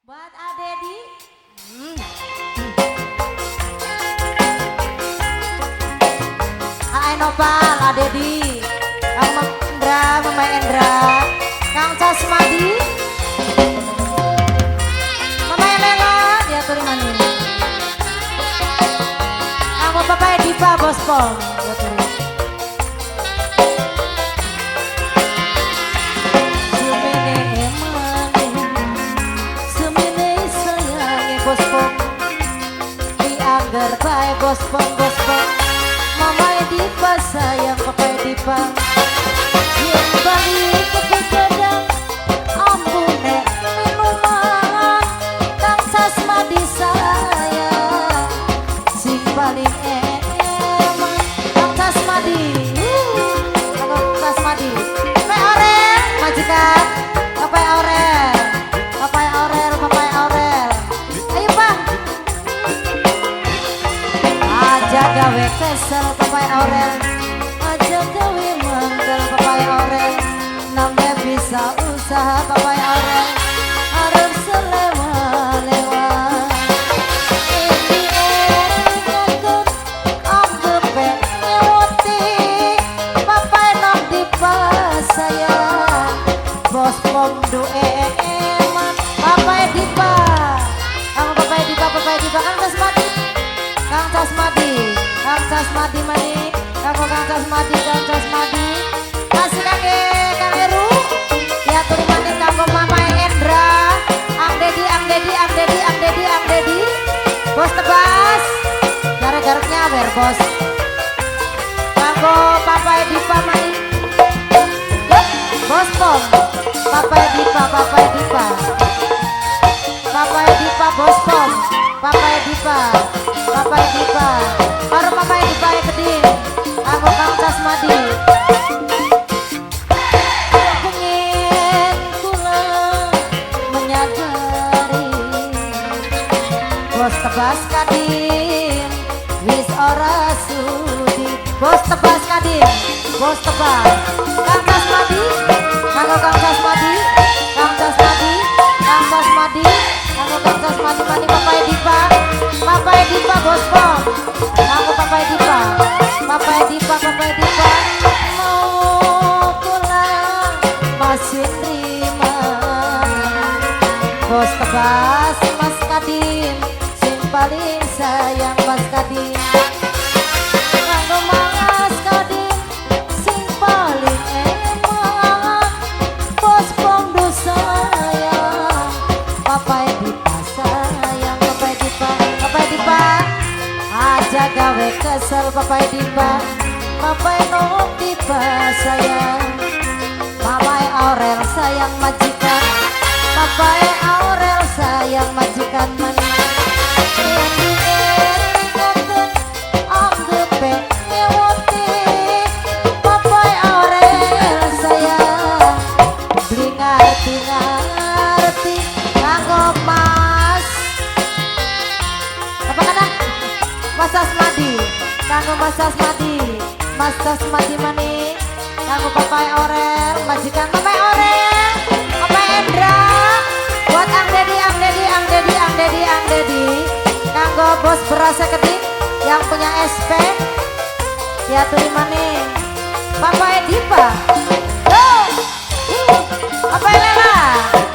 Buat Adedi. Hai Nopal, Adedi. Kang Endra, Mama Endra. Kang Casmadi. Mama Lela, dia tuh mana? Kamu Papa Dipa Bospom, dia tuh. Baik bospong Mama Dipa sayang Papa Dipa yang balik ke pedang ampun nek minuman Kang Casmadi sayang sing paling eman Kang Casmadi Kang Casmadi Papa Aurel majikan Papa Aurel gawe kesel Papai Aurel aja gawe mangkel Papai Aurel nambe bisa usaha Papai Aurel harap selewat-lewat ini ngakut anggepe nyewoti Papai Nok Dipa sayang bos pom duwe eman Papai Dipa kamu Papai Dipa Kang Casmadi mani, kamu Kang Casmadi, kasih Kang Heru, ya turun mani kamu Mama Endra, Ang Dedi, bos tebas, gara-garanya ber bos, kamu Papa Dipa mani, bos pom, Papa Dipa, bos pom, Papa Dipa. Baru Papa Dipa kedin aku Kang Casmadi pengen pulang menyadari bos tebas kadin wis ora sudi bos tebas kadin bos tebas Kang Casmadi aku Kang Casmadi mani Papa Dipa bos pom aku Papa Dipa mau pulang masih terima bos tebas Mas Kadin sing paling sayang Mas Kadin kanggo Mas Kadin sing paling emang bos pom do sayang Papa Dipa sayang Papa Dipa aja gawe kesel Papa Dipa Nok Dipa sayang Mama Aurel sayang majikan Papa Aurel sayang majikan mani yang dieringakan anggepe nyewoti Papa Aurel sayang beli ngerti kanggo Mas apa kata Mas Casmadi kanggo Mas Casmadi mani kanggo Papa Aurel majikan Papa Aurel Papa Endra buat Ang Dedi kanggo bos berasa keding yang punya SP ya tuh mani Papa Dipa Papa Lela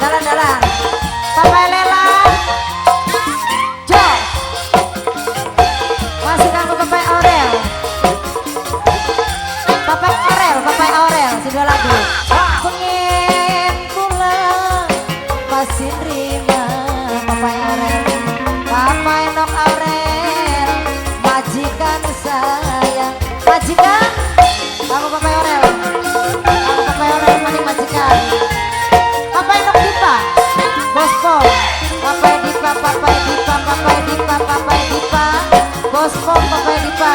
dalan Papa Lela Jo masih kanggo Papa Aurel sudah lagu pengen pulang masih terima Papa Aurel Papa Nok Aurel majikan sayang majikan kamu Papa Aurel mani majikan Papa Nok Dipa bos pom Papa Dipa bos pom Papa Dipa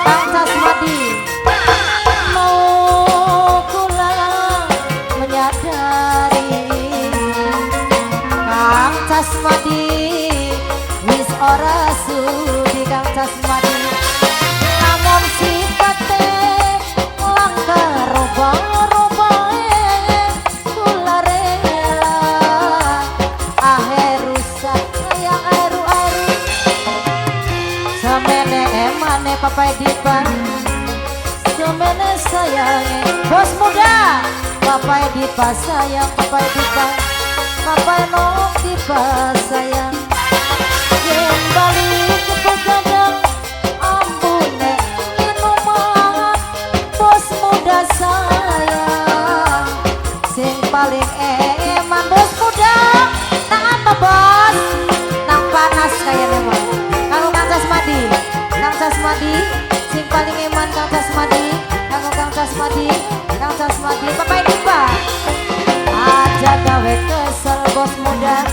Kang Casmadi mau pulang menyadari Kang Casmadi wis ora sudi Kang Casmadi namun sifate semene sayange bos muda Bapak Dipa sayang Bapak Dipa Bapak Nok Dipa sayang yen balik begadang ambune minuman bos muda sayang sing paling eman bos muda nang apa bos nang panas kayaknya mah kalau Kang Casmadi sing paling eman Kang Casmadi kanggo Kang Casmadi Bapak Dipa aja gawe kesel bos muda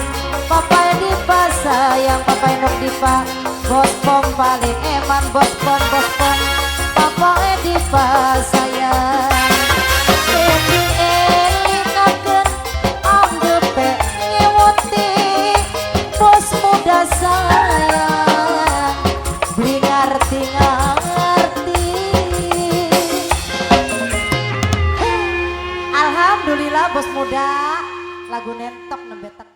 Bapak Dipa sayang Bapak Nok Dipa bos pom paling eman bos pom Bapak Dipa sayang elinaken anggepe ngewoti bos muda sayang beli ngerti Alhamdulillah bos muda lagu nentok nembetek